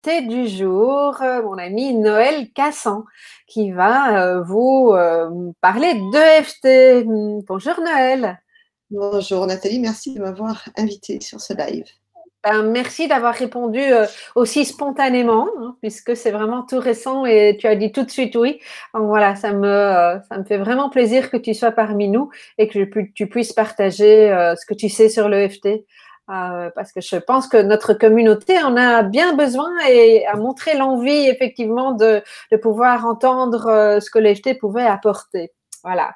Thé du jour, mon ami Noël Cassan, qui va vous parler d'EFT. Bonjour Noël. Bonjour Nathalie, merci de m'avoir invitée sur ce live. Merci d'avoir répondu aussi spontanément, hein, puisque c'est vraiment tout récent et tu as dit tout de suite oui. Donc voilà, ça me fait vraiment plaisir que tu sois parmi nous et que tu puisses partager ce que tu sais sur l'EFT. Parce que je pense que notre communauté en a bien besoin et a montré l'envie effectivement de pouvoir entendre ce que l'EFT pouvait apporter. Voilà.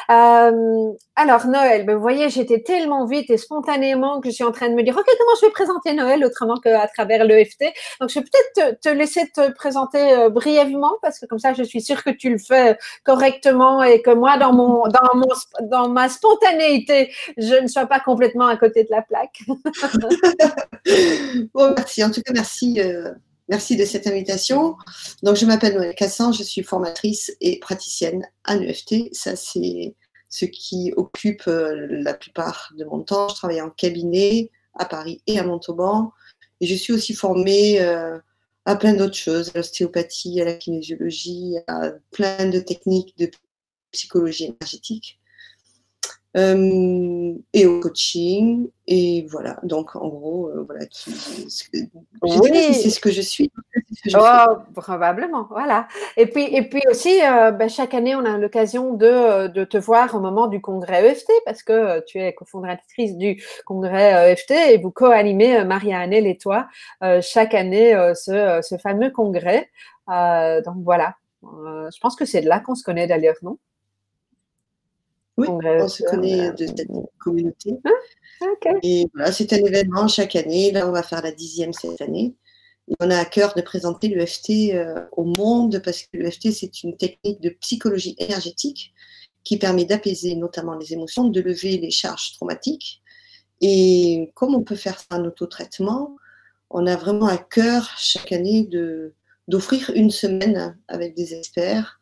Alors, Noël, ben, vous voyez, j'étais tellement vite et spontanément que je suis en train de me dire, OK, comment je vais présenter Noël autrement qu'à travers l'EFT? Donc, je vais peut-être te laisser te présenter brièvement parce que comme ça, je suis sûre que tu le fais correctement et que moi, dans ma spontanéité, je ne sois pas complètement à côté de la plaque. Bon, merci, en tout cas, merci de cette invitation. Donc, je m'appelle Noël Cassan, je suis formatrice et praticienne à l'EFT. Ça, c'est ce qui occupe la plupart de mon temps. Je travaille en cabinet à Paris et à Montauban. Et je suis aussi formée à plein d'autres choses, à l'ostéopathie, à la kinésiologie, à plein de techniques de psychologie énergétique. Et au coaching. Et voilà, donc en gros, voilà, je ne sais pas si c'est Oui, ce que je suis, c'est ce que je fais. oh, probablement, voilà. Et puis aussi, ben, chaque année, on a l'occasion de te voir au moment du congrès EFT parce que tu es cofondatrice du congrès EFT et vous co-animez, Maria-Annelle et toi, chaque année ce fameux congrès. Donc voilà. Je pense que c'est de là qu'on se connaît d'ailleurs, non? Oui, Congrès on se EFT. connaît de cette communauté. Ah, ok. Et voilà, c'est un événement chaque année. Là, on va faire la 10e cette année. Et on a à cœur de présenter l'EFT au monde parce que l'EFT, c'est une technique de psychologie énergétique qui permet d'apaiser notamment les émotions, de lever les charges traumatiques. Et comme on peut faire ça en autotraitement, on a vraiment à cœur chaque année d'offrir une semaine avec des experts,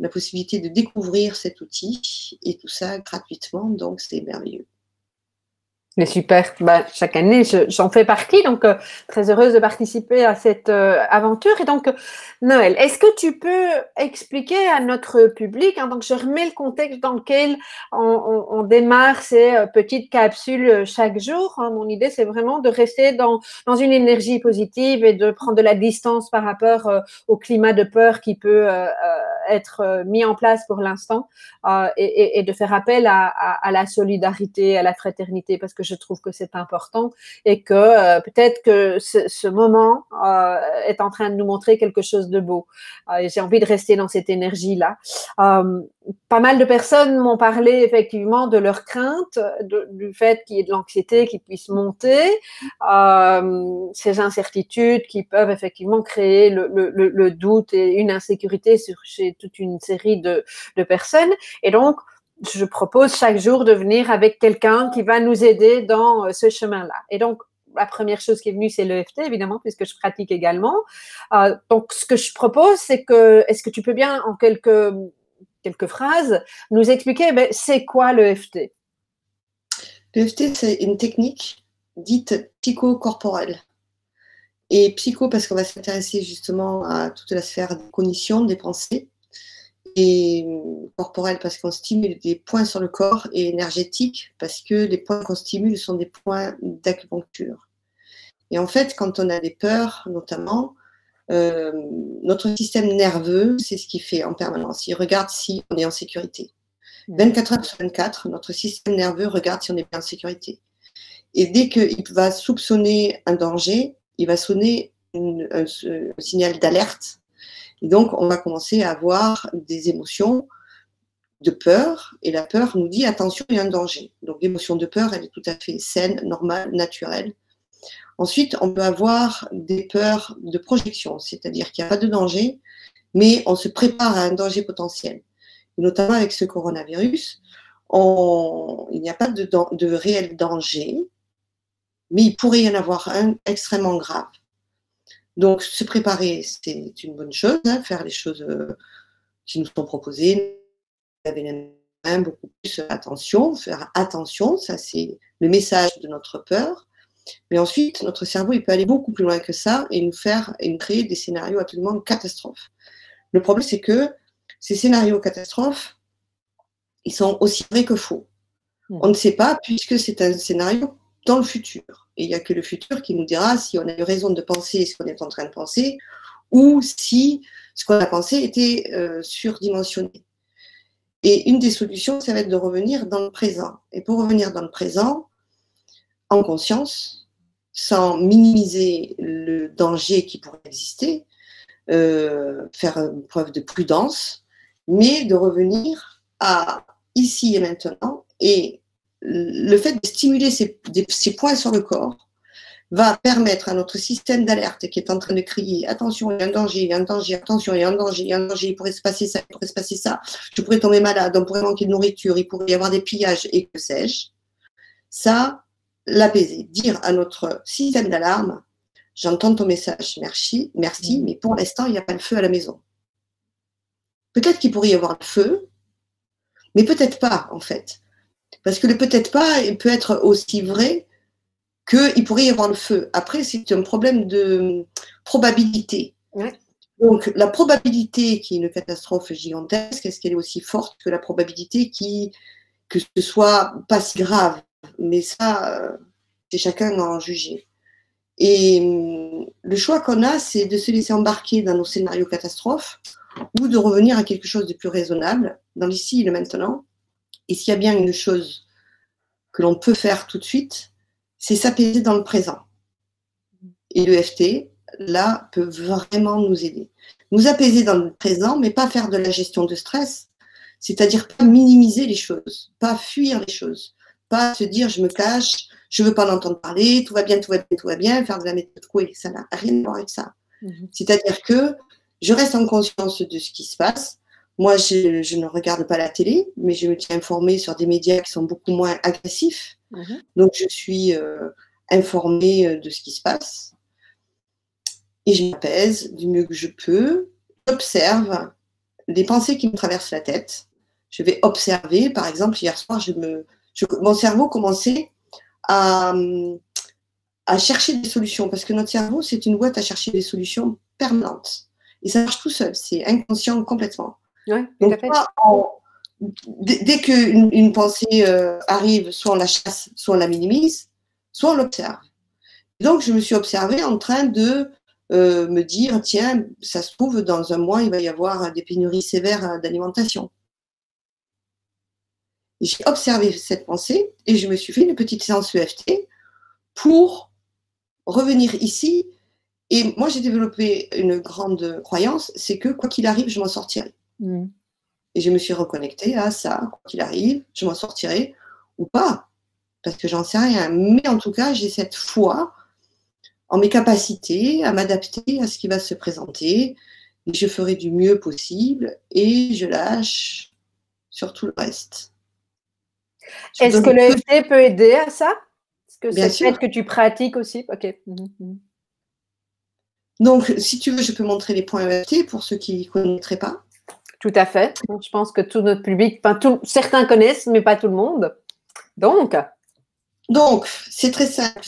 la possibilité de découvrir cet outil et tout ça gratuitement, donc c'est merveilleux. Mais super. Bah, chaque année, j'en fais partie, donc très heureuse de participer à cette aventure. Et donc, Noël, est-ce que tu peux expliquer à notre public, hein, donc je remets le contexte dans lequel on démarre ces petites capsules chaque jour. Hein. Mon idée, c'est vraiment de rester dans une énergie positive et de prendre de la distance par rapport au climat de peur qui peut être mis en place pour l'instant et de faire appel à la solidarité, à la fraternité, parce que je trouve que c'est important et que peut-être que ce moment est en train de nous montrer quelque chose de beau. Et j'ai envie de rester dans cette énergie-là. Pas mal de personnes m'ont parlé effectivement de leur crainte, du fait qu'il y ait de l'anxiété qui puisse monter, ces incertitudes qui peuvent effectivement créer le doute et une insécurité chez toute une série de personnes. Et donc, je propose chaque jour de venir avec quelqu'un qui va nous aider dans ce chemin-là. Et donc, la première chose qui est venue, c'est l'EFT, évidemment, puisque je pratique également. Donc, ce que je propose, c'est que, est-ce que tu peux bien, en quelques phrases, nous expliquer, ben, c'est quoi l'EFT? L'EFT, c'est une technique dite psychocorporelle. Et psycho, parce qu'on va s'intéresser justement à toute la sphère des cognitions, des pensées, et corporelle, parce qu'on stimule des points sur le corps, et énergétique, parce que les points qu'on stimule sont des points d'acupuncture. Et en fait, quand on a des peurs, notamment, notre système nerveux, c'est ce qu'il fait en permanence. Il regarde si on est en sécurité. 24 heures sur 24, notre système nerveux regarde si on est bien en sécurité. Et dès qu'il va soupçonner un danger, il va sonner un signal d'alerte. Et donc, on va commencer à avoir des émotions de peur. Et la peur nous dit, attention, il y a un danger. Donc, l'émotion de peur, elle est tout à fait saine, normale, naturelle. Ensuite, on peut avoir des peurs de projection, c'est-à-dire qu'il n'y a pas de danger, mais on se prépare à un danger potentiel. Et notamment avec ce coronavirus, il n'y a pas de réel danger, mais il pourrait y en avoir un extrêmement grave. Donc, se préparer, c'est une bonne chose, hein, faire les choses qui nous sont proposées, laver les mains, beaucoup plus attention, faire attention, ça c'est le message de notre peur. Mais ensuite, notre cerveau, il peut aller beaucoup plus loin que ça et nous créer des scénarios absolument catastrophes. Le problème, c'est que ces scénarios catastrophes, ils sont aussi vrais que faux. On ne sait pas, puisque c'est un scénario dans le futur. Et il n'y a que le futur qui nous dira si on a eu raison de penser ce qu'on est en train de penser, ou si ce qu'on a pensé était surdimensionné. Et une des solutions, ça va être de revenir dans le présent. Et pour revenir dans le présent, en conscience, sans minimiser le danger qui pourrait exister, faire preuve de prudence, mais de revenir à ici et maintenant. Et le fait de stimuler ces points sur le corps va permettre à notre système d'alerte qui est en train de crier « Attention, il y a un danger, il y a un danger, attention, il y a un danger, il y a un danger, il pourrait se passer ça, il pourrait se passer ça, je pourrais tomber malade, on pourrait manquer de nourriture, il pourrait y avoir des pillages et que sais-je ». Ça, l'apaiser, dire à notre système d'alarme « J'entends ton message, merci, mais pour l'instant, il n'y a pas de feu à la maison ». Peut-être qu'il pourrait y avoir le feu, mais peut-être pas, en fait. Parce que le peut-être pas peut être aussi vrai qu'il pourrait y avoir le feu. Après, c'est un problème de probabilité. Ouais. Donc, la probabilité qu'il y ait une catastrophe gigantesque, est-ce qu'elle est aussi forte que la probabilité que ce soit pas si grave? Mais ça, c'est chacun d'en juger. Et le choix qu'on a, c'est de se laisser embarquer dans nos scénarios catastrophes ou de revenir à quelque chose de plus raisonnable, dans l'ici et le maintenant. Et s'il y a bien une chose que l'on peut faire tout de suite, c'est s'apaiser dans le présent. Et l'EFT, là, peut vraiment nous aider. Nous apaiser dans le présent, mais pas faire de la gestion de stress, c'est-à-dire pas minimiser les choses, pas fuir les choses, pas se dire je me cache, je ne veux pas en entendre parler, tout va bien, tout va bien, tout va bien, faire de la méthode Coué, ça n'a rien à voir avec ça. C'est-à-dire que je reste en conscience de ce qui se passe. Moi, je ne regarde pas la télé, mais je me tiens informée sur des médias qui sont beaucoup moins agressifs. Donc, je suis informée de ce qui se passe. Et je m'apaise du mieux que je peux. J'observe les pensées qui me traversent la tête. Je vais observer, par exemple, hier soir, mon cerveau commençait à chercher des solutions, parce que notre cerveau, c'est une boîte à chercher des solutions permanentes. Et ça marche tout seul, c'est inconscient complètement. Ouais, donc, dès qu'une pensée arrive, soit on la chasse, soit on la minimise, soit on l'observe. Donc, je me suis observée en train de me dire, tiens, ça se trouve, dans un mois, il va y avoir des pénuries sévères d'alimentation. J'ai observé cette pensée et je me suis fait une petite séance EFT pour revenir ici. Et moi, j'ai développé une grande croyance, c'est que quoi qu'il arrive, je m'en sortirai. Et je me suis reconnectée à ça, quoi qu'il arrive, je m'en sortirai ou pas, parce que j'en sais rien. Mais en tout cas, j'ai cette foi en mes capacités à m'adapter à ce qui va se présenter. Et je ferai du mieux possible et je lâche sur tout le reste. Est-ce que l'EFT peut aider à ça? Est-ce que Bien c'est sûr. peut-être que tu pratiques aussi? Ok. Donc, si tu veux, je peux montrer les points EFT pour ceux qui ne connaîtraient pas. Tout à fait. Je pense que tout notre public, certains connaissent, mais pas tout le monde. Donc, c'est très simple.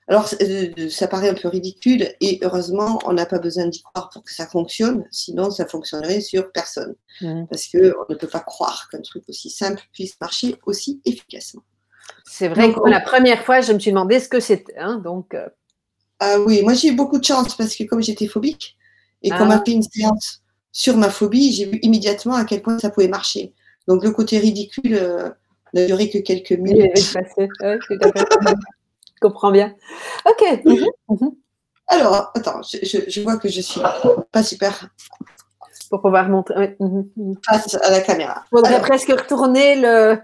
Alors, ça paraît un peu ridicule et heureusement, on n'a pas besoin d'y croire pour que ça fonctionne. Sinon, ça fonctionnerait sur personne. Parce qu'on ne peut pas croire qu'un truc aussi simple puisse marcher aussi efficacement. C'est vrai que la première fois, je me suis demandé ce que c'était. Ah oui, moi j'ai eu beaucoup de chance parce que comme j'étais phobique et qu'on m'a fait une séance sur ma phobie, j'ai vu immédiatement à quel point ça pouvait marcher. Donc le côté ridicule n'a duré que quelques minutes. Ouais, je comprends bien. Ok. Alors, attends, je vois que je suis pas super. Pour pouvoir montrer face à la caméra. Il faudrait presque retourner le…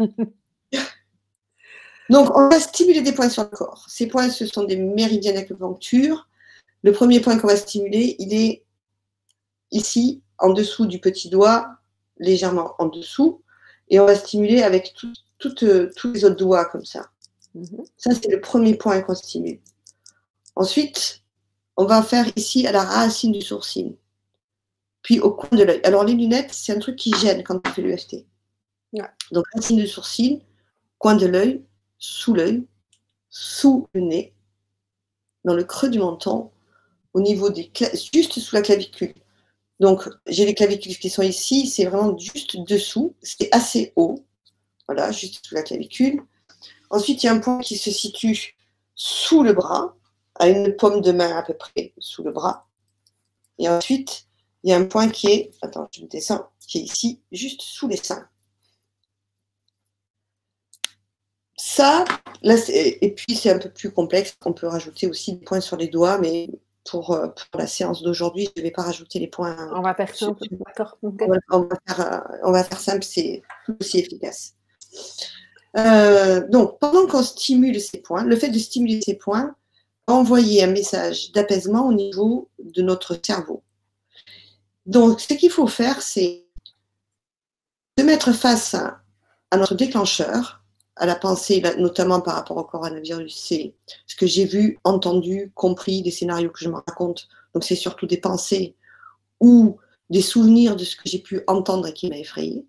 Donc, on va stimuler des points sur le corps. Ces points, ce sont des méridiens d'acupuncture. Le premier point qu'on va stimuler, il est ici, en dessous du petit doigt, légèrement en dessous. Et on va stimuler avec tous les autres doigts comme ça. Ça, c'est le premier point qu'on stimule. Ensuite, on va faire ici à la racine du sourcil. Puis au coin de l'œil. Alors, les lunettes, c'est un truc qui gêne quand on fait l'EFT. Ouais. Donc, racine du sourcil, coin de l'œil, sous l'œil, sous le nez, dans le creux du menton, au niveau juste sous la clavicule. Donc, j'ai les clavicules qui sont ici, c'est vraiment juste dessous, c'est assez haut, voilà, juste sous la clavicule. Ensuite, il y a un point qui se situe sous le bras, à une paume de main à peu près sous le bras. Et ensuite, il y a un point qui est, attends, je descends, qui est ici, juste sous les seins. Ça, là, et puis c'est un peu plus complexe, on peut rajouter aussi des points sur les doigts, mais pour la séance d'aujourd'hui, je ne vais pas rajouter les points. On va faire simple, d'accord. On va faire simple, c'est aussi efficace. Donc, pendant qu'on stimule ces points, le fait de stimuler ces points va envoyer un message d'apaisement au niveau de notre cerveau. Donc, ce qu'il faut faire, c'est de mettre face à notre déclencheur, à la pensée, notamment par rapport au coronavirus, c'est ce que j'ai vu, entendu, compris, des scénarios que je me raconte. Donc, c'est surtout des pensées ou des souvenirs de ce que j'ai pu entendre et qui m'a effrayé.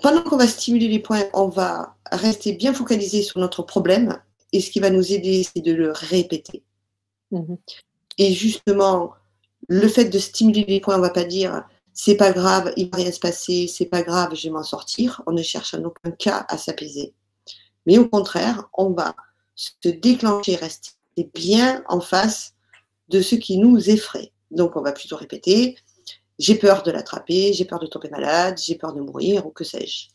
Pendant qu'on va stimuler les points, on va rester bien focalisé sur notre problème et ce qui va nous aider, c'est de le répéter. Et justement, le fait de stimuler les points, on ne va pas dire c'est pas grave, il ne va rien se passer, c'est pas grave, je vais m'en sortir. On ne cherche en aucun cas à s'apaiser. Mais au contraire, on va se déclencher, rester bien en face de ce qui nous effraie. Donc, on va plutôt répéter j'ai peur de l'attraper, j'ai peur de tomber malade, j'ai peur de mourir, ou que sais-je.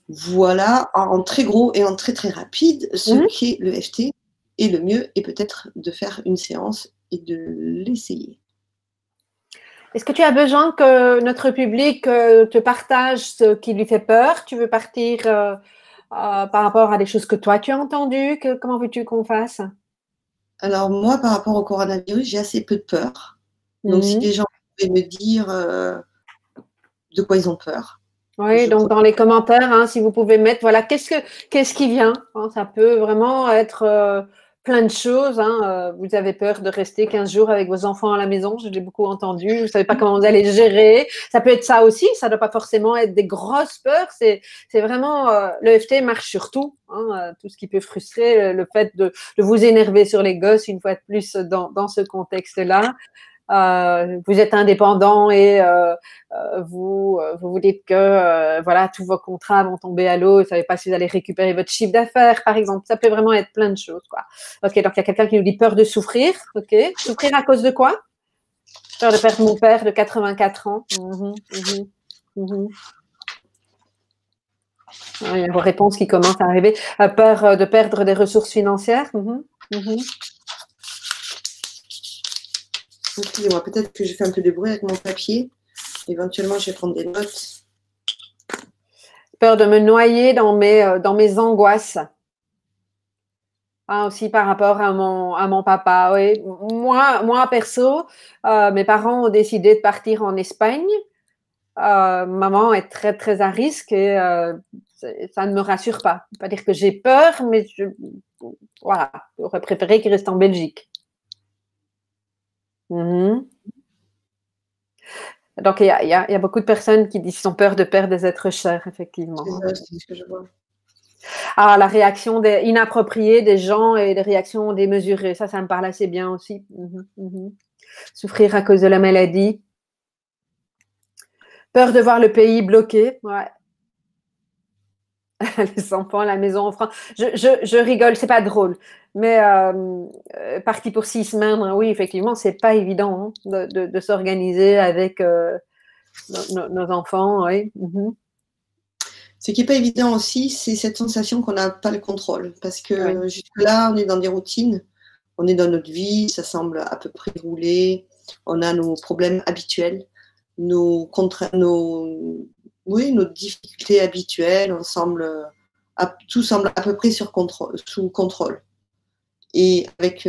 Voilà, en très gros et en très très rapide, ce qu'est le FT. Et le mieux est peut-être de faire une séance et de l'essayer. Est-ce que tu as besoin que notre public te partage ce qui lui fait peur? Tu veux partir par rapport à des choses que toi tu as entendues? Comment veux-tu qu'on fasse? Alors moi, par rapport au coronavirus, j'ai assez peu de peur. Donc si les gens pouvaient me dire de quoi ils ont peur. Oui, donc dans les commentaires, hein, si vous pouvez mettre, voilà, qu'est-ce qui vient, hein, ça peut vraiment être plein de choses. Hein, vous avez peur de rester 15 jours avec vos enfants à la maison, je l'ai beaucoup entendu. Vous ne savez pas comment vous allez gérer. Ça peut être ça aussi, ça ne doit pas forcément être des grosses peurs. C'est vraiment, le FT marche sur tout, hein, tout ce qui peut frustrer, le fait de vous énerver sur les gosses, une fois de plus, dans ce contexte-là. Vous êtes indépendant et vous dites que voilà, tous vos contrats vont tomber à l'eau, vous ne savez pas si vous allez récupérer votre chiffre d'affaires, par exemple. Ça peut vraiment être plein de choses, quoi. Ok, donc il y a quelqu'un qui nous dit peur de souffrir. Ok, souffrir à cause de quoi? Peur de perdre mon père de 84 ans. Il y a vos réponses qui commencent à arriver. Peur de perdre des ressources financières. Excusez-moi, peut-être que je fais un peu de bruit avec mon papier. Éventuellement, je vais prendre des notes. Peur de me noyer dans mes angoisses. Ah, aussi par rapport à mon papa, oui. Moi perso, mes parents ont décidé de partir en Espagne. Maman est très, très à risque et ça ne me rassure pas. Pas dire que j'ai peur, mais voilà, j'aurais préféré qu'il reste en Belgique. Donc, il y a beaucoup de personnes qui disent qu'ils ont peur de perdre des êtres chers, effectivement. C'est ce que je vois. Ah, la réaction inappropriée des gens et les réactions démesurées, ça me parle assez bien aussi. Souffrir à cause de la maladie. Peur de voir le pays bloqué, ouais. Les enfants à la maison en France. Je rigole, c'est pas drôle. Mais parti pour 6 semaines, oui, effectivement, c'est pas évident hein, de s'organiser avec nos enfants, oui. Ce qui n'est pas évident aussi, c'est cette sensation qu'on n'a pas le contrôle. Parce que jusque-là, on est dans des routines, on est dans notre vie, ça semble à peu près rouler, on a nos problèmes habituels, nos difficultés habituelles, tout semble à peu près sous contrôle. Et avec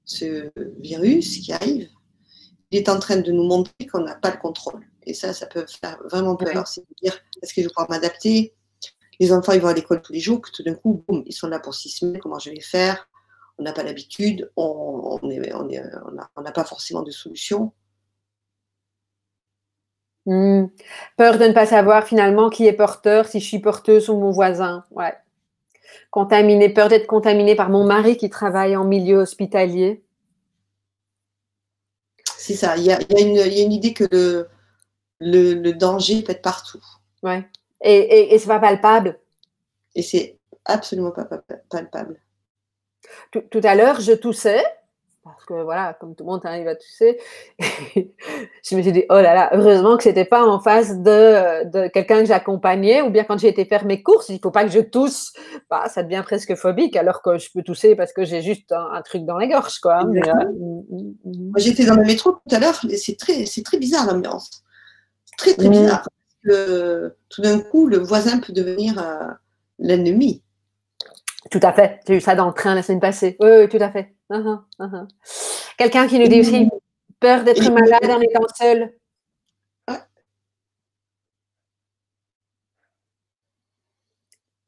ce virus qui arrive, il est en train de nous montrer qu'on n'a pas le contrôle. Et ça peut faire vraiment peur. C'est de dire, est-ce que je vais pouvoir m'adapter? Les enfants, ils vont à l'école tous les jours, que tout d'un coup, boum, ils sont là pour 6 semaines, comment je vais faire? On n'a pas l'habitude, on n'a pas forcément de solution. Peur de ne pas savoir finalement qui est porteur, si je suis porteuse ou mon voisin. Ouais. Contaminée, peur d'être contaminée par mon mari qui travaille en milieu hospitalier. C'est ça. Il y a une idée que le danger peut être partout. Ouais. Et c'est pas palpable. Et c'est absolument pas palpable. Tout à l'heure, je toussais, parce que voilà, comme tout le monde arrive à tousser, je me suis dit, oh là là, heureusement que c'était pas en face de quelqu'un que j'accompagnais, ou bien quand j'ai été faire mes courses, il faut pas que je tousse. Bah, ça devient presque phobique, alors que je peux tousser parce que j'ai juste un truc dans la gorge, quoi. Mais, moi, j'étais dans le métro tout à l'heure, et c'est très bizarre l'ambiance. Très, très bizarre. Tout d'un coup, le voisin peut devenir l'ennemi. Tout à fait. J'ai eu ça dans le train la semaine passée. Oui, tout à fait. Quelqu'un qui nous dit aussi peur d'être malade en étant seul. Ouais.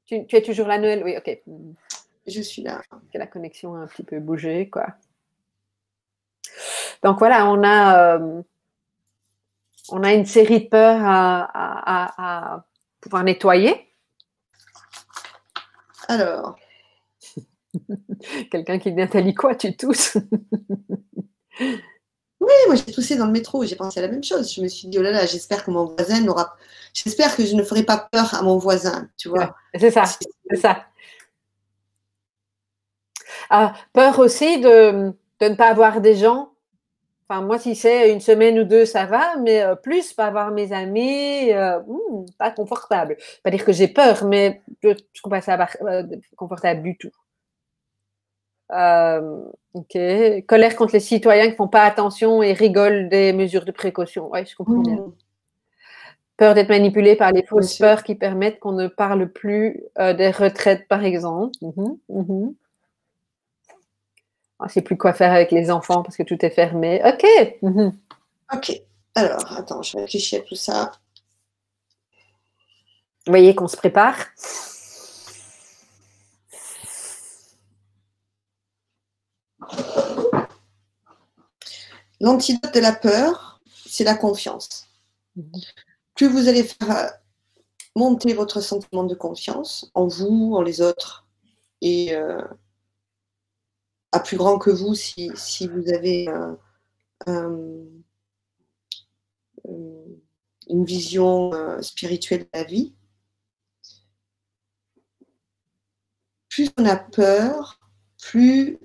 Tu es toujours là, Noël? Oui, ok. Je suis là. Que la connexion a un petit peu bougé, quoi. Donc voilà, on a une série de peurs à pouvoir nettoyer. Alors. Quelqu'un qui dit, Nathalie, quoi, tu tousses? Oui, moi j'ai toussé dans le métro, j'ai pensé à la même chose. Je me suis dit, oh là là, j'espère que mon voisin n'aura. J'espère que je ne ferai pas peur à mon voisin, tu vois. Ouais, c'est ça, c'est ça. Peur aussi de ne pas avoir des gens. Enfin, moi, si c'est une semaine ou deux, ça va, mais plus, pas avoir mes amis, pas confortable. Pas dire que j'ai peur, mais je ne trouve pas ça confortable du tout. Ok. Colère contre les citoyens qui ne font pas attention et rigolent des mesures de précaution. Oui, je comprends bien. Peur d'être manipulé par les fausses peurs qui permettent qu'on ne parle plus des retraites, par exemple. Je ne sais plus quoi faire avec les enfants parce que tout est fermé. Ok. Ok. Alors, attends, je réfléchis à tout ça. Vous voyez qu'on se prépare. L'antidote de la peur, c'est la confiance. Plus vous allez faire monter votre sentiment de confiance en vous, en les autres, et à plus grand que vous si vous avez une vision spirituelle de la vie, plus on a peur, plus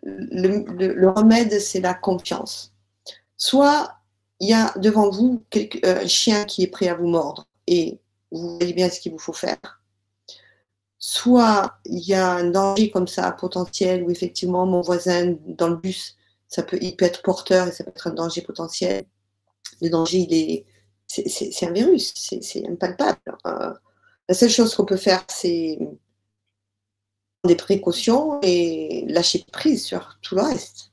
le remède, c'est la confiance. Soit il y a devant vous un chien qui est prêt à vous mordre et vous voyez bien ce qu'il vous faut faire. Soit il y a un danger comme ça potentiel où effectivement mon voisin dans le bus, il peut être porteur et ça peut être un danger potentiel. Le danger, c'est un virus, c'est impalpable. La seule chose qu'on peut faire, c'est prendre des précautions et lâcher prise sur tout le reste.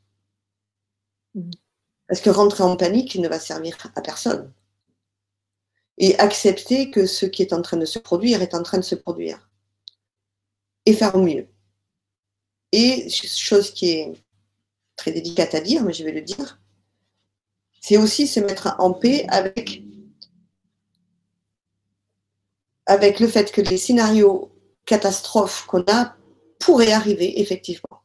Parce que rentrer en panique ne va servir à personne. Et accepter que ce qui est en train de se produire est en train de se produire. Et faire mieux. Et chose qui est très délicate à dire, mais je vais le dire, c'est aussi se mettre en paix avec le fait que les scénarios catastrophes qu'on a pourraient arriver effectivement.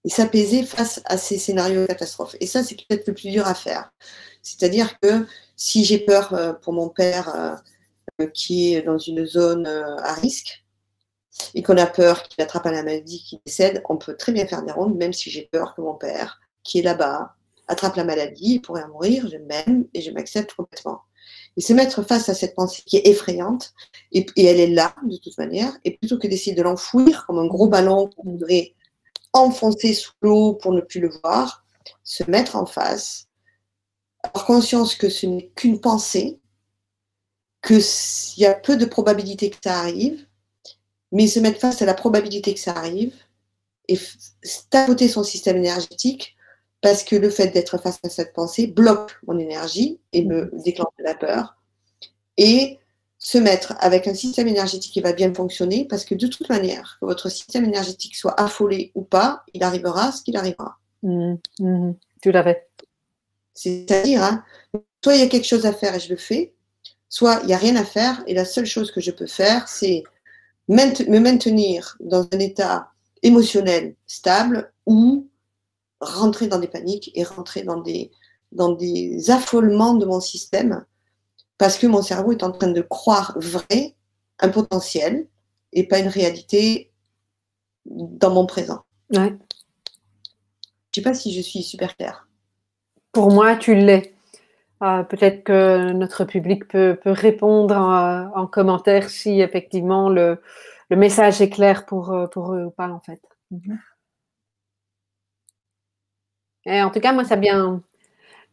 Et s'apaiser face à ces scénarios catastrophes. Et ça, c'est peut-être le plus dur à faire. C'est-à-dire que si j'ai peur pour mon père qui est dans une zone à risque, et qu'on a peur qu'il attrape la maladie, qu'il décède, on peut très bien faire des rondes, même si j'ai peur que mon père, qui est là-bas, attrape la maladie, il pourrait en mourir, je m'aime et je m'accepte complètement. Et se mettre face à cette pensée qui est effrayante, et elle est là, de toute manière, et plutôt que d'essayer de l'enfouir comme un gros ballon qu'on voudrait enfoncer sous l'eau pour ne plus le voir, se mettre en face, avoir conscience que ce n'est qu'une pensée, qu'il y a peu de probabilité que ça arrive, mais se mettre face à la probabilité que ça arrive et tapoter son système énergétique parce que le fait d'être face à cette pensée bloque mon énergie et me déclenche de la peur. Et se mettre avec un système énergétique qui va bien fonctionner parce que de toute manière, que votre système énergétique soit affolé ou pas, il arrivera ce qu'il arrivera. Tout à fait. C'est-à-dire, soit il y a quelque chose à faire et je le fais, soit il n'y a rien à faire et la seule chose que je peux faire, c'est me maintenir dans un état émotionnel stable ou rentrer dans des paniques et rentrer dans des affolements de mon système parce que mon cerveau est en train de croire vrai un potentiel et pas une réalité dans mon présent. Ouais. Je ne sais pas si je suis super claire. Pour moi, tu l'es. Peut-être que notre public peut répondre en commentaire si effectivement le message est clair pour eux ou pas, en fait. Et en tout cas, moi, ça a bien,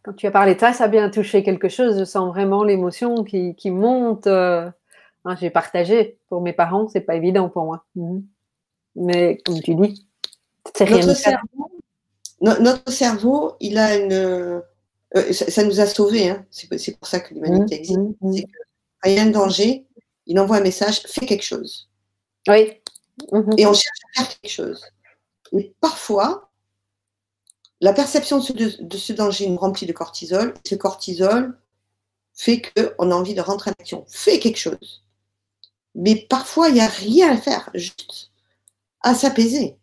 quand tu as parlé de ça, ça a bien touché quelque chose. Je sens vraiment l'émotion qui monte. J'ai partagé pour mes parents, c'est pas évident pour moi. Mais comme tu dis, c'est rien de faire. Notre cerveau, il a une. Ça nous a sauvés, hein. C'est pour ça que l'humanité existe. C'est que quand il y a un danger, il envoie un message, fais quelque chose. Oui. Et on cherche à faire quelque chose. Mais parfois, la perception de ce danger nous remplit de cortisol. Ce cortisol fait qu'on a envie de rentrer en action. Fais quelque chose. Mais parfois, il n'y a rien à faire, juste à s'apaiser.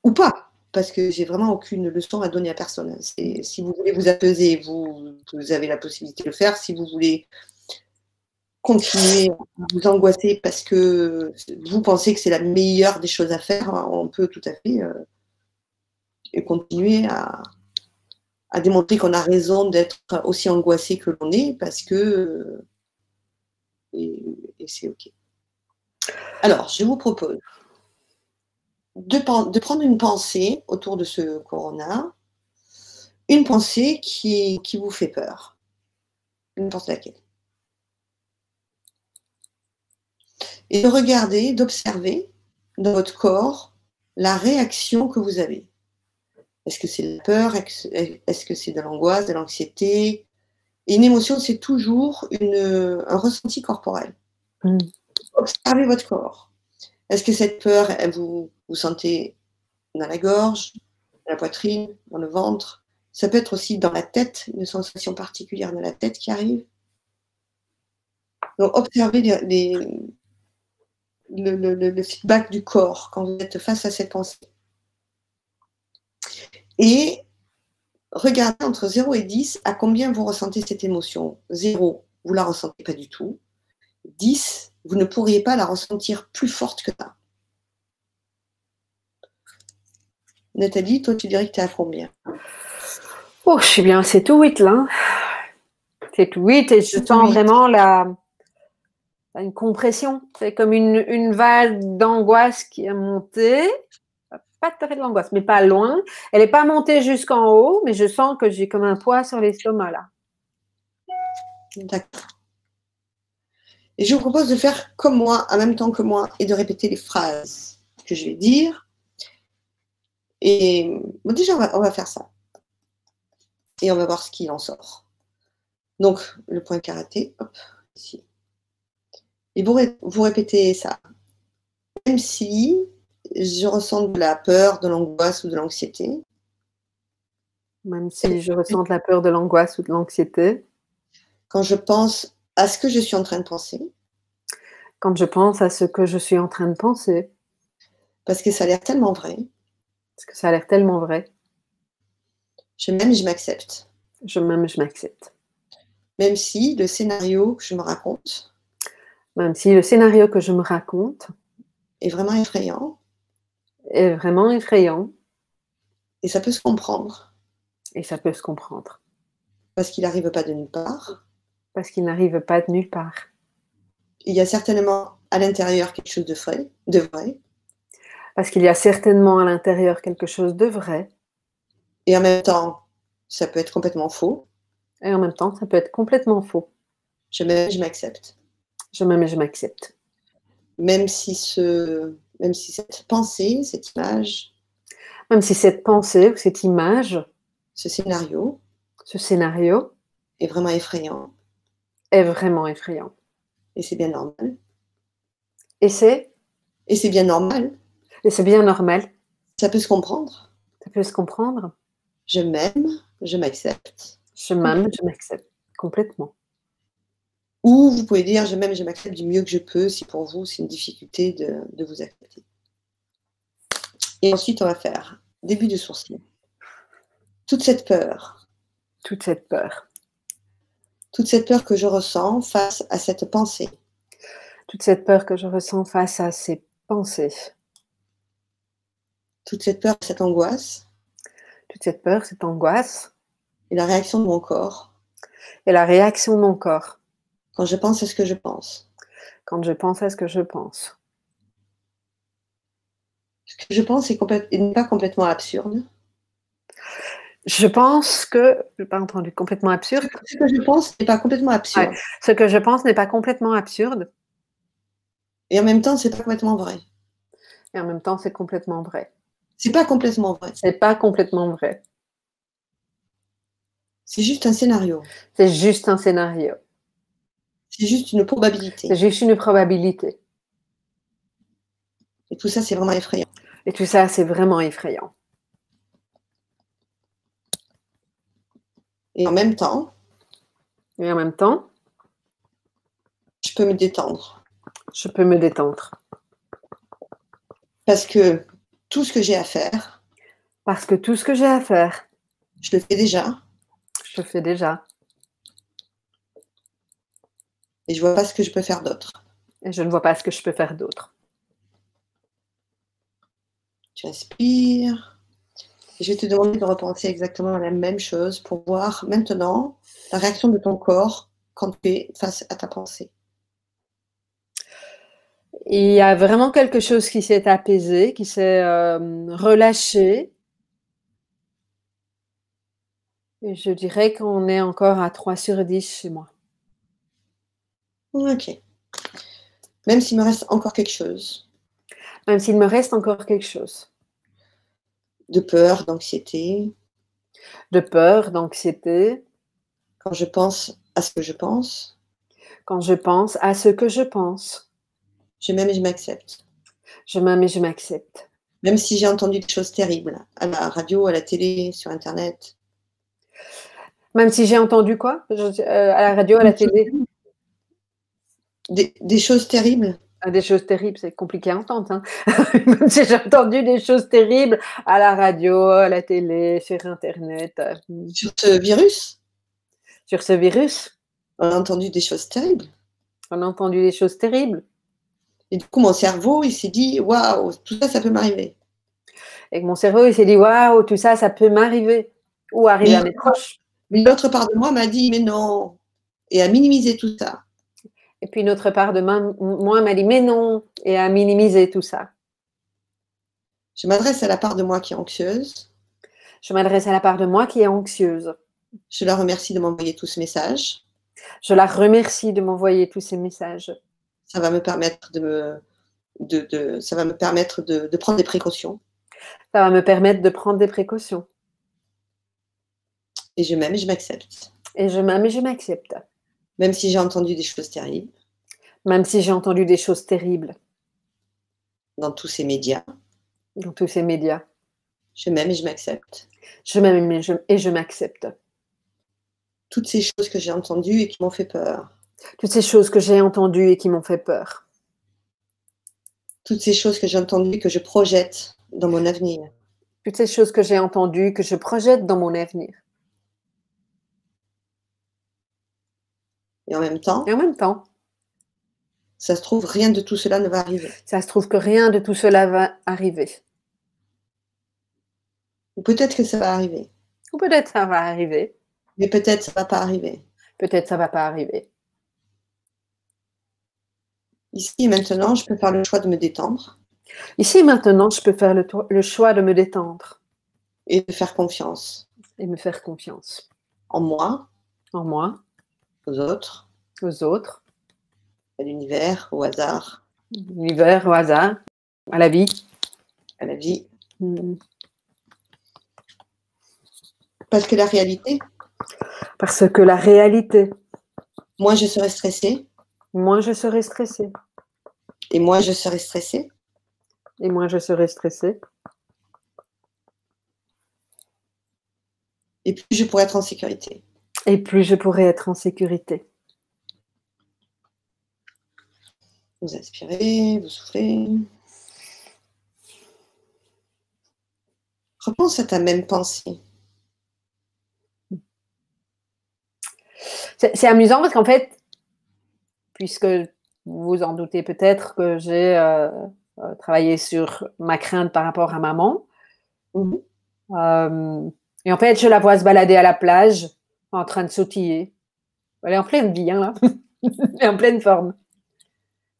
Ou pas, parce que j'ai vraiment aucune leçon à donner à personne. Si vous voulez vous apaiser, vous avez la possibilité de le faire. Si vous voulez continuer à vous angoisser parce que vous pensez que c'est la meilleure des choses à faire, on peut tout à fait continuer à démontrer qu'on a raison d'être aussi angoissé que l'on est parce que et c'est OK. Alors, je vous propose de prendre une pensée autour de ce corona, une pensée qui vous fait peur. N'importe laquelle. Et de regarder, d'observer dans votre corps la réaction que vous avez. Est-ce que c'est de la peur? Est-ce que c'est de l'angoisse, de l'anxiété? Et une émotion, c'est toujours un ressenti corporel. Observez votre corps. Est-ce que cette peur, vous sentez dans la gorge, dans la poitrine, dans le ventre? Ça peut être aussi dans la tête, une sensation particulière dans la tête qui arrive. Donc, observez le feedback du corps quand vous êtes face à cette pensée. Et regardez entre 0 et 10 à combien vous ressentez cette émotion. 0, vous ne la ressentez pas du tout. 10, vous ne pourriez pas la ressentir plus forte que ça. Nathalie, toi, tu dirais que tu es à combien? Oh, je suis bien, c'est tout 8 là. C'est tout 8 et je sens vraiment une compression. C'est comme une vague d'angoisse qui a monté. Pas tout à fait de l'angoisse, mais pas loin. Elle n'est pas montée jusqu'en haut, mais je sens que j'ai comme un poids sur l'estomac là. D'accord. Et je vous propose de faire comme moi, en même temps que moi, et de répéter les phrases que je vais dire. Et bon, déjà, on va faire ça. Et on va voir ce qu'il en sort. Donc, le point karaté, hop, ici. Et vous répétez ça. Même si je ressens de la peur, de l'angoisse ou de l'anxiété. Même si je ressens de la peur, de l'angoisse ou de l'anxiété. Quand je pense à ce que je suis en train de penser. Quand je pense à ce que je suis en train de penser. Parce que ça a l'air tellement vrai. Parce que ça a l'air tellement vrai. Je m'aime et je m'accepte. Je m'aime et je m'accepte. Même si le scénario que je me raconte. Même si le scénario que je me raconte. Est vraiment effrayant. Est vraiment effrayant. Et ça peut se comprendre. Et ça peut se comprendre. Parce qu'il n'arrive pas de nulle part. Parce qu'il n'arrive pas de nulle part. Il y a certainement à l'intérieur quelque chose de vrai. Parce qu'il y a certainement à l'intérieur quelque chose de vrai. Et en même temps, ça peut être complètement faux. Et en même temps, ça peut être complètement faux. Je m'aime et je m'accepte. Je m'aime et je m'accepte. Même si cette pensée, cette image. Même si cette pensée ou cette image. Ce scénario. Est vraiment effrayant. Est vraiment effrayant. Et c'est bien normal. Et c'est bien normal. Et c'est bien normal. Ça peut se comprendre. Ça peut se comprendre. Je m'aime, je m'accepte. Je m'aime, je m'accepte complètement. Ou vous pouvez dire je m'aime, je m'accepte du mieux que je peux si pour vous c'est une difficulté de vous accepter. Et ensuite on va faire début de sourcil. Toute cette peur. Toute cette peur. Toute cette peur que je ressens face à cette pensée. Toute cette peur que je ressens face à ces pensées. Toute cette peur, cette angoisse. Toute cette peur, cette angoisse. Et la réaction de mon corps. Et la réaction de mon corps. Quand je pense à ce que je pense. Quand je pense à ce que je pense. Ce que je pense n'est pas complètement absurde. Je pense que, je n'ai pas entendu, complètement absurde. Ce que je pense n'est pas complètement absurde. Ouais. Ce que je pense n'est pas complètement absurde. Et en même temps, c'est pas complètement vrai. Et en même temps, c'est complètement vrai. C'est pas complètement vrai. C'est pas complètement vrai. C'est juste un scénario. C'est juste un scénario. C'est juste une probabilité. C'est juste une probabilité. Et tout ça, c'est vraiment effrayant. Et tout ça, c'est vraiment effrayant. Et en même temps, je peux me détendre. Je peux me détendre. Parce que tout ce que j'ai à faire, Parce que tout ce que j'ai à faire, je le fais déjà. je le fais déjà. Et je vois pas ce que je peux faire d'autre. Et je ne vois pas ce que je peux faire d'autre. Tu inspires. Et je vais te demander de repenser exactement à la même chose pour voir maintenant la réaction de ton corps quand tu es face à ta pensée. Il y a vraiment quelque chose qui s'est apaisé, qui s'est relâché. Et je dirais qu'on est encore à 3 sur 10 chez moi. Ok. Même s'il me reste encore quelque chose. Même s'il me reste encore quelque chose. De peur, d'anxiété. De peur, d'anxiété. Quand je pense à ce que je pense. Quand je pense à ce que je pense. Je m'aime et je m'accepte. Je m'aime et je m'accepte. Même si j'ai entendu des choses terribles à la radio, à la télé, sur Internet. Même si j'ai entendu quoi à la radio, à la télé? Des choses terribles. Des choses terribles, c'est compliqué à entendre. Hein. Même si j'ai entendu des choses terribles à la radio, à la télé, sur Internet. Sur ce virus. Sur ce virus. On a entendu des choses terribles. On a entendu des choses terribles. Et du coup, mon cerveau, il s'est dit, waouh, tout ça, ça peut m'arriver. Et que mon cerveau, il s'est dit, waouh, tout ça, ça peut m'arriver. Ou arriver à mes proches. Mais l'autre part de moi m'a dit, mais non. Et a minimisé tout ça. Et puis une autre part de moi m'a dit, mais non. Et a minimisé tout ça. Je m'adresse à la part de moi qui est anxieuse. Je m'adresse à la part de moi qui est anxieuse. Je la remercie de m'envoyer tout ce message. Je la remercie de m'envoyer tous ces messages. Ça va me permettre ça va me permettre de prendre des précautions. Ça va me permettre de prendre des précautions. Et je m'aime et je m'accepte. Et je m'aime et je m'accepte. Même si j'ai entendu des choses terribles. Même si j'ai entendu des choses terribles. Dans tous ces médias. Dans tous ces médias. Je m'aime et je m'accepte. Je m'aime et je m'accepte. Toutes ces choses que j'ai entendues et qui m'ont fait peur. Toutes ces choses que j'ai entendues et qui m'ont fait peur. Toutes ces choses que j'ai entendues et que je projette dans mon avenir. Toutes ces choses que j'ai entendues, que je projette dans mon avenir. Et en même temps, ça se trouve, rien de tout cela ne va arriver. Ça se trouve que rien de tout cela va arriver. Ou peut-être que ça va arriver. Ou peut-être ça va arriver. Mais peut-être ça ne va pas arriver. Peut-être ça ne va pas arriver. Ici et maintenant, je peux faire le choix de me détendre. Ici et maintenant, je peux faire le choix de me détendre. Et de faire confiance. Et me faire confiance. En moi. En moi. Aux autres. Aux autres. À l'univers, au hasard. L'univers, au hasard. À la vie. À la vie. Parce que la réalité. Parce que la réalité. Moi, je serai stressée. Moi, je serai stressée. Et moi, je serai stressée. Et moi, je serai stressée. Et plus je pourrai être en sécurité. Et plus je pourrai être en sécurité. Vous inspirez, vous soufflez. Repense à ta même pensée. C'est amusant parce qu'en fait, puisque vous vous en doutez peut-être que j'ai travaillé sur ma crainte par rapport à maman. Et en fait, je la vois se balader à la plage en train de sautiller. Elle est en pleine vie, hein, là. Elle est en pleine forme.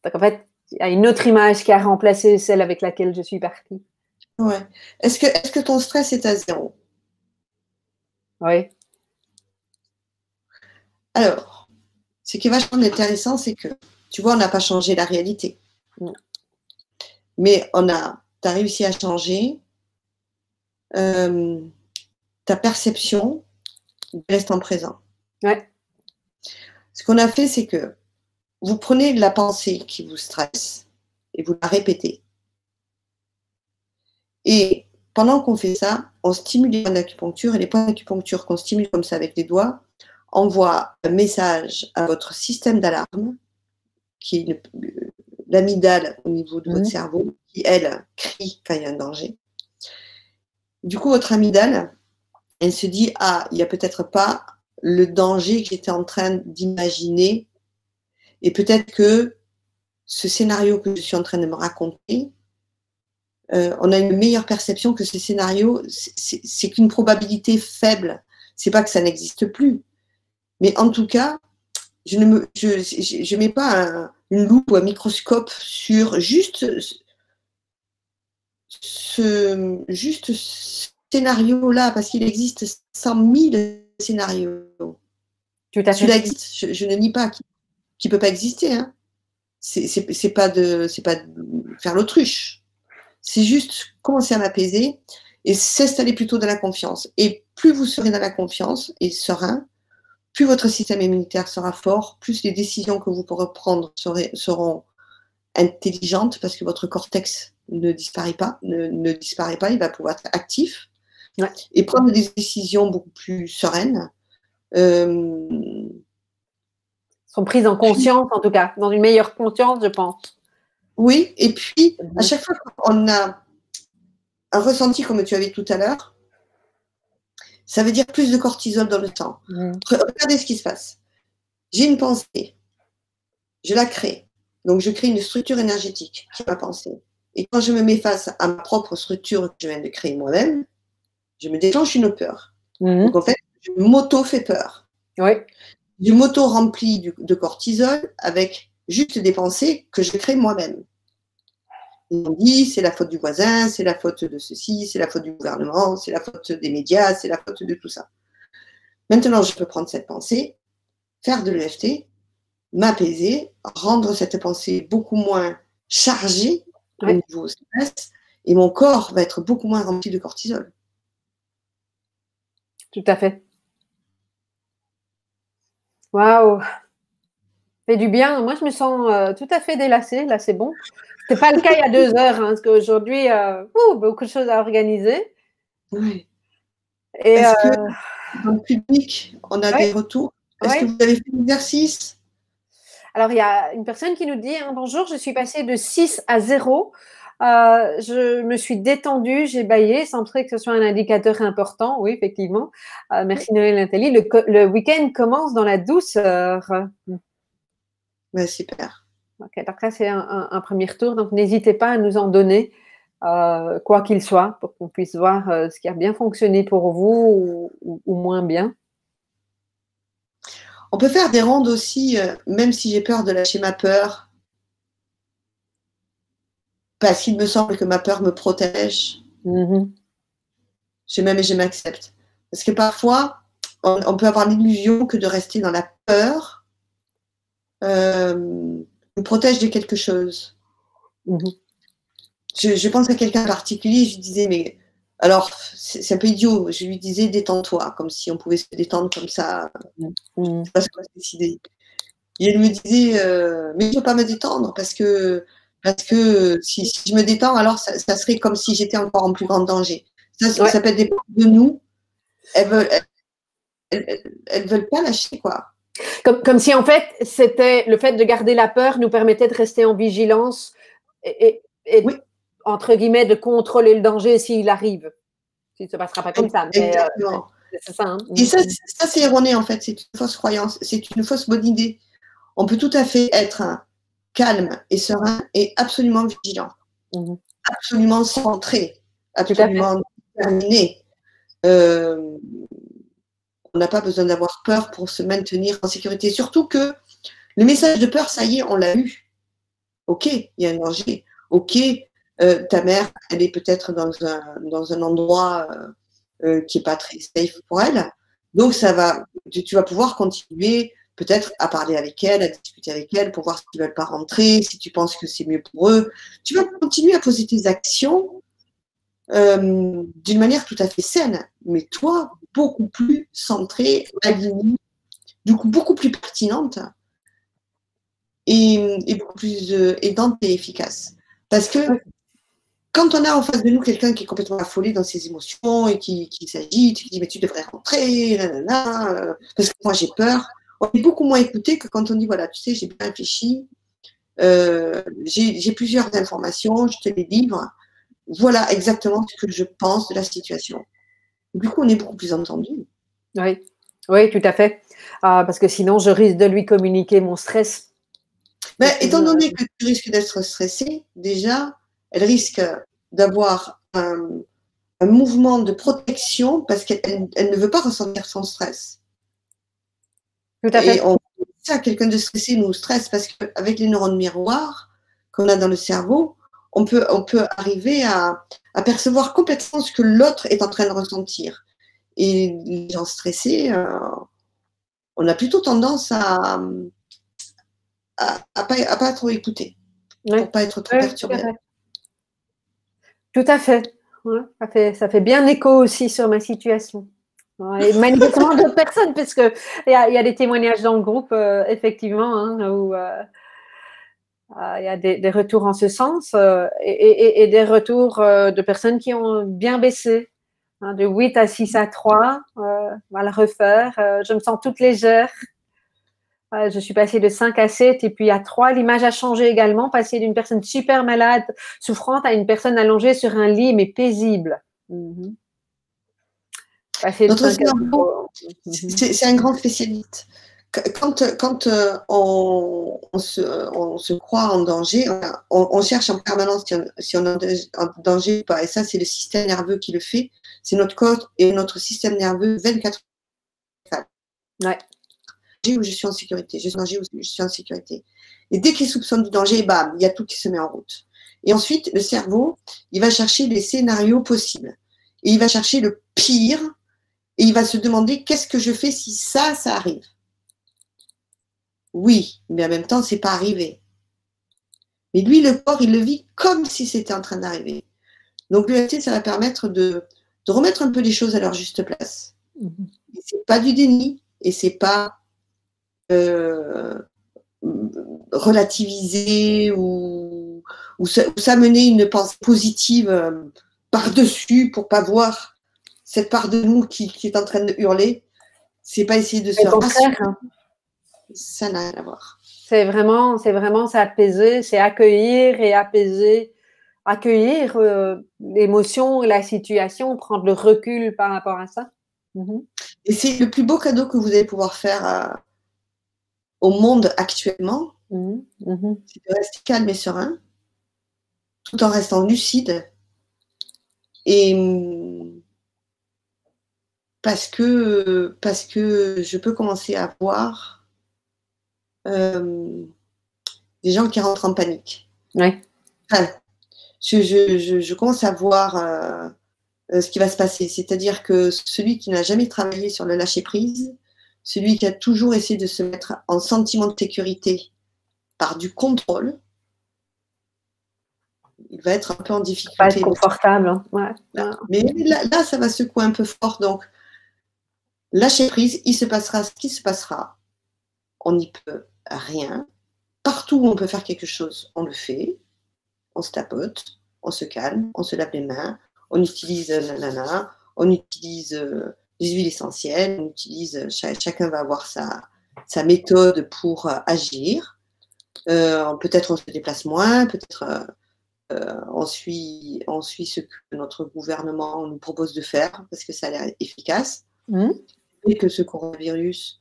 Donc en fait, il y a une autre image qui a remplacé celle avec laquelle je suis partie. Ouais. Est-ce que ton stress est à 0? Oui. Alors, ce qui est vachement intéressant, c'est que, tu vois, on n'a pas changé la réalité. Non. Mais tu as réussi à changer ta perception de l'instant présent. Ouais. Ce qu'on a fait, c'est que vous prenez la pensée qui vous stresse et vous la répétez. Et pendant qu'on fait ça, on stimule les points d'acupuncture, et les points d'acupuncture qu'on stimule comme ça avec les doigts envoient un message à votre système d'alarme, qui est l'amygdale au niveau de votre cerveau, qui, elle, crie quand il y a un danger. Du coup, votre amygdale, elle se dit, ah, il n'y a peut-être pas le danger que j'étais en train d'imaginer, et peut-être que ce scénario que je suis en train de me raconter, on a une meilleure perception que ce scénario, c'est qu'une probabilité faible. C'est pas que ça n'existe plus. Mais en tout cas, je ne mets pas une loupe ou un microscope sur juste ce scénario-là, parce qu'il existe 100 000 scénarios. Tout à fait. Celui-là existe, je ne nie pas qu'il ne peut pas exister. Hein. C'est pas de faire l'autruche. C'est juste commencer à m'apaiser et s'installer plutôt dans la confiance. Et plus vous serez dans la confiance et serein, plus votre système immunitaire sera fort, plus les décisions que vous pourrez prendre seront intelligentes, parce que votre cortex ne disparaît pas, il va pouvoir être actif, ouais, et prendre des décisions beaucoup plus sereines. Sont prises en conscience, en tout cas, dans une meilleure conscience, je pense. Oui, et puis, à chaque fois qu'on a un ressenti comme tu avais tout à l'heure, ça veut dire plus de cortisol dans le sang. Regardez ce qui se passe. J'ai une pensée, je la crée. Donc, je crée une structure énergétique qui est ma pensée. Et quand je me mets face à ma propre structure que je viens de créer moi-même, je me déclenche une peur. Donc, en fait, je m'auto-fais peur. Oui. Je m'auto-remplis de cortisol avec juste des pensées que je crée moi-même. On dit, c'est la faute du voisin, c'est la faute de ceci, c'est la faute du gouvernement, c'est la faute des médias, c'est la faute de tout ça. Maintenant, je peux prendre cette pensée, faire de l'EFT, m'apaiser, rendre cette pensée beaucoup moins chargée au niveau stress, et mon corps va être beaucoup moins rempli de cortisol. Tout à fait. Waouh! Fait du bien. Moi, je me sens tout à fait délassée. Là, c'est bon. Ce n'était pas le cas il y a 2 heures, hein, parce qu'aujourd'hui, beaucoup de choses à organiser. Oui. Est-ce que dans le public, on a des retours? Est-ce que vous avez fait l'exercice? Alors, il y a une personne qui nous dit hein, « Bonjour, je suis passée de 6 à 0. Je me suis détendue, j'ai bâillé, sans que ce soit un indicateur important. » Oui, effectivement. Merci Noël Nathalie. Le week-end commence dans la douceur. Ouais, super. Okay, donc là, c'est un premier retour. Donc, n'hésitez pas à nous en donner, quoi qu'il soit, pour qu'on puisse voir ce qui a bien fonctionné pour vous ou moins bien. On peut faire des rondes aussi, même si j'ai peur de lâcher ma peur, parce qu'il me semble que ma peur me protège. Je m'aime et je m'accepte. Parce que parfois, on peut avoir l'illusion que de rester dans la peur nous protège de quelque chose. Je pense à quelqu'un en particulier, je lui disais, mais alors, c'est un peu idiot, je lui disais, détends-toi, comme si on pouvait se détendre comme ça. Je ne sais pas ce qu'on va se décider. Et elle me disait, mais je ne peux pas me détendre, parce que si je me détends, alors ça serait comme si j'étais encore en plus grand danger. Ça peut dépendre de nous. Elle elles veulent pas lâcher, quoi. Comme si en fait, c'était le fait de garder la peur nous permettait de rester en vigilance et Oui, entre guillemets, de contrôler le danger s'il arrive. Il ne se passera pas comme ça, mais exactement. c'est ça. Hein. Et ça, c'est erroné, en fait. C'est une fausse croyance. C'est une fausse bonne idée. On peut tout à fait être calme et serein et absolument vigilant, absolument centré, absolument déterminé. On n'a pas besoin d'avoir peur pour se maintenir en sécurité. Surtout que le message de peur, ça y est, on l'a eu. Ok, il y a un danger. Ok, ta mère, elle est peut-être dans un endroit qui n'est pas très safe pour elle. Donc, tu vas pouvoir continuer peut-être à parler avec elle, à discuter avec elle pour voir s'ils ne veulent pas rentrer, si tu penses que c'est mieux pour eux. Tu vas continuer à poser tes actions d'une manière tout à fait saine, mais toi, beaucoup plus centrée, alignée, du coup, beaucoup plus pertinente et beaucoup plus aidante et efficace. Parce que quand on a en face de nous quelqu'un qui est complètement affolé dans ses émotions et qui s'agite, qui dit mais tu devrais rentrer, parce que moi j'ai peur, on est beaucoup moins écouté que quand on dit voilà, tu sais, j'ai bien réfléchi, j'ai plusieurs informations, je te les livre, voilà exactement ce que je pense de la situation. Du coup, on est beaucoup plus entendu. Oui, oui, tout à fait. Parce que sinon, je risque de lui communiquer mon stress. Mais étant donné que tu risques d'être stressé, déjà, elle risque d'avoir un mouvement de protection parce qu'elle ne veut pas ressentir son stress. Tout à fait. Et ça, quelqu'un de stressé nous stresse parce qu'avec les neurones miroirs qu'on a dans le cerveau, on peut arriver à percevoir complètement ce que l'autre est en train de ressentir. Et les gens stressés, on a plutôt tendance à pas trop écouter, pour pas être trop perturbé. Tout à fait. Ouais, ça fait bien écho aussi sur ma situation. Et manifestement d'autres personnes, parce qu'il y a des témoignages dans le groupe, effectivement, hein, où il y a des retours en ce sens et des retours de personnes qui ont bien baissé. Hein, de 8 à 6 à 3, on va le refaire. Je me sens toute légère. Je suis passée de 5 à 7 et puis à 3. L'image a changé également, passée d'une personne super malade, souffrante, à une personne allongée sur un lit, mais paisible. Notre cerveau, c'est un grand spécialiste. Quand on se croit en danger, on cherche en permanence si on est en danger ou pas. Et ça, c'est le système nerveux qui le fait. C'est notre corps et notre système nerveux 24 heures. Ouais. Où je suis en sécurité, je suis en danger où je suis en sécurité. Et dès qu'il soupçonne du danger, bam, il y a tout qui se met en route. Et ensuite, le cerveau, il va chercher les scénarios possibles. Et il va chercher le pire. Et il va se demander qu'est-ce que je fais si ça arrive. Oui, mais en même temps, c'est pas arrivé. Mais lui, le corps, il le vit comme si c'était en train d'arriver. Donc l'EFT, ça va permettre de remettre un peu les choses à leur juste place. C'est pas du déni et c'est pas relativiser ou s'amener une pensée positive par-dessus pour pas voir cette part de nous qui est en train de hurler. C'est pas essayer de se rassurer. Ça n'a rien à voir. C'est vraiment s'apaiser, c'est accueillir et apaiser, accueillir l'émotion, la situation, prendre le recul par rapport à ça. Et c'est le plus beau cadeau que vous allez pouvoir faire au monde actuellement, c'est de rester calme et serein, tout en restant lucide. Et parce que je peux commencer à voir des gens qui rentrent en panique. Ouais. Enfin, je commence à voir ce qui va se passer. C'est-à-dire que celui qui n'a jamais travaillé sur le lâcher-prise, celui qui a toujours essayé de se mettre en sentiment de sécurité par du contrôle, il va être un peu en difficulté. Pas être confortable. Hein. Ouais. Mais là, ça va secouer un peu fort. Donc, lâcher prise, il se passera ce qui se passera. On n'y peut rien. Partout où on peut faire quelque chose, on le fait. On se tapote, on se calme, on se lave les mains, on utilise nanana, on utilise les huiles essentielles. On utilise, chacun va avoir sa méthode pour agir. Peut-être on se déplace moins, peut-être on suit ce que notre gouvernement nous propose de faire parce que ça a l'air efficace. Et que ce coronavirus,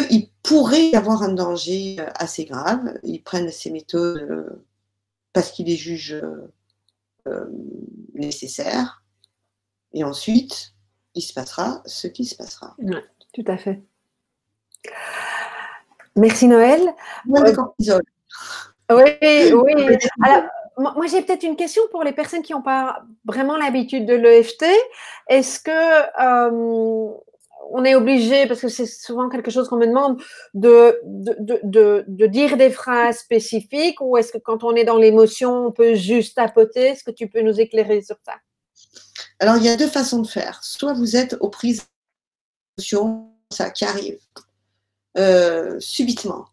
il pourrait y avoir un danger assez grave. Ils prennent ces méthodes parce qu'ils les jugent nécessaires. Et ensuite, il se passera ce qui se passera. Oui, tout à fait. Merci Noël. Moins de cortisol. Oui, oui. Alors, moi, j'ai peut-être une question pour les personnes qui n'ont pas vraiment l'habitude de l'EFT. Est-ce que on est obligé, parce que c'est souvent quelque chose qu'on me demande, de dire des phrases spécifiques, ou est-ce que quand on est dans l'émotion, on peut juste tapoter? Est-ce que tu peux nous éclairer sur ça? Alors, il y a deux façons de faire. Soit vous êtes aux prises d'émotion, ça qui arrive subitement.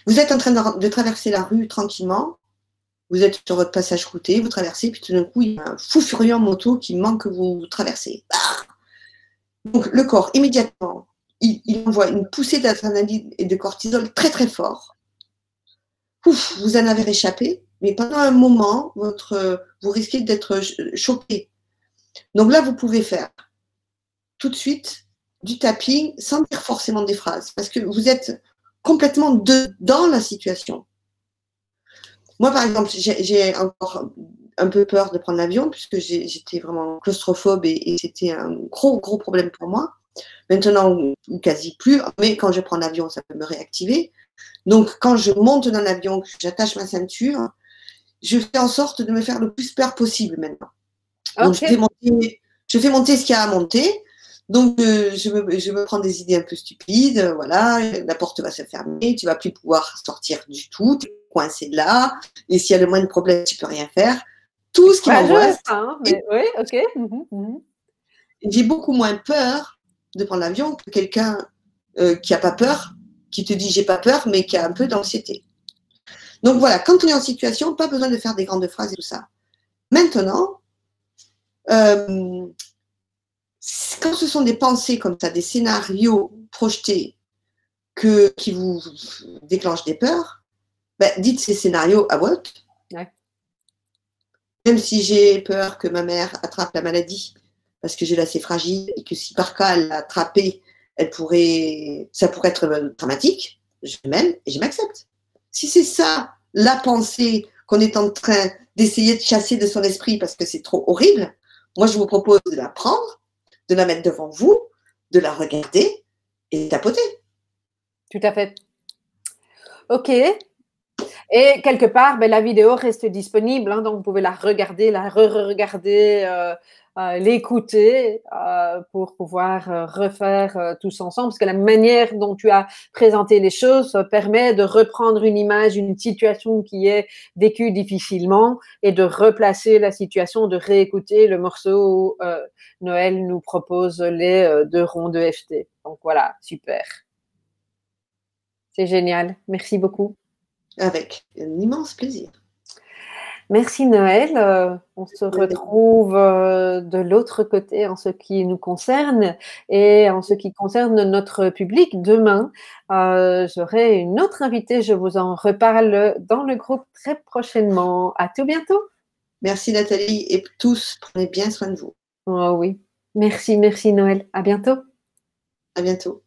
Vous êtes en train de traverser la rue tranquillement, vous êtes sur votre passage routier, vous traversez, puis tout d'un coup, il y a un fou furieux en moto qui manque que vous traversez. Donc, le corps, immédiatement, il envoie une poussée d'adrénaline et de cortisol très, très fort. Ouf, vous en avez réchappé, mais pendant un moment, vous risquez d'être choqué. Donc là, vous pouvez faire tout de suite du tapping sans dire forcément des phrases, parce que vous êtes complètement dans la situation. Moi, par exemple, j'ai encore un peu peur de prendre l'avion, puisque j'étais vraiment claustrophobe et c'était un gros problème pour moi. Maintenant, quasi plus, mais quand je prends l'avion, ça peut me réactiver. Donc, quand je monte dans l'avion, que j'attache ma ceinture, je fais en sorte de me faire le plus peur possible maintenant. Donc, je fais monter ce qu'il y a à monter. Donc, je me prends des idées un peu stupides. Voilà, la porte va se fermer, tu ne vas plus pouvoir sortir du tout, tu es coincé là. Et s'il y a le moindre problème, tu ne peux rien faire. Tout ce qui m'angoisse. Oui, ok. J'ai beaucoup moins peur de prendre l'avion que quelqu'un qui n'a pas peur, qui te dit j'ai pas peur, mais qui a un peu d'anxiété. Donc voilà, quand on est en situation, pas besoin de faire des grandes phrases et tout ça. Maintenant, quand ce sont des pensées comme ça, des scénarios projetés qui vous déclenchent des peurs, ben, dites ces scénarios à voix haute. Ouais. Même si j'ai peur que ma mère attrape la maladie, parce que j'ai l'assez fragile et que si par cas elle l'a attrapée, ça pourrait être dramatique, je m'aime et je m'accepte. Si c'est ça la pensée qu'on est en train d'essayer de chasser de son esprit parce que c'est trop horrible, moi je vous propose de la prendre, de la mettre devant vous, de la regarder et de tapoter. Tout à fait. Ok. Et quelque part, ben, la vidéo reste disponible, hein, donc vous pouvez la regarder, la re-regarder, l'écouter pour pouvoir refaire tous ensemble, parce que la manière dont tu as présenté les choses permet de reprendre une image, une situation qui est vécue difficilement et de replacer la situation, de réécouter le morceau où Noël nous propose les 2 ronds de FT. Donc voilà, super. C'est génial. Merci beaucoup. Avec un immense plaisir. Merci Noël. On se retrouve de l'autre côté en ce qui nous concerne et en ce qui concerne notre public. Demain, j'aurai une autre invitée. Je vous en reparle dans le groupe très prochainement. À tout bientôt. Merci Nathalie et tous, prenez bien soin de vous. Oh oui. Merci Noël. À bientôt. À bientôt.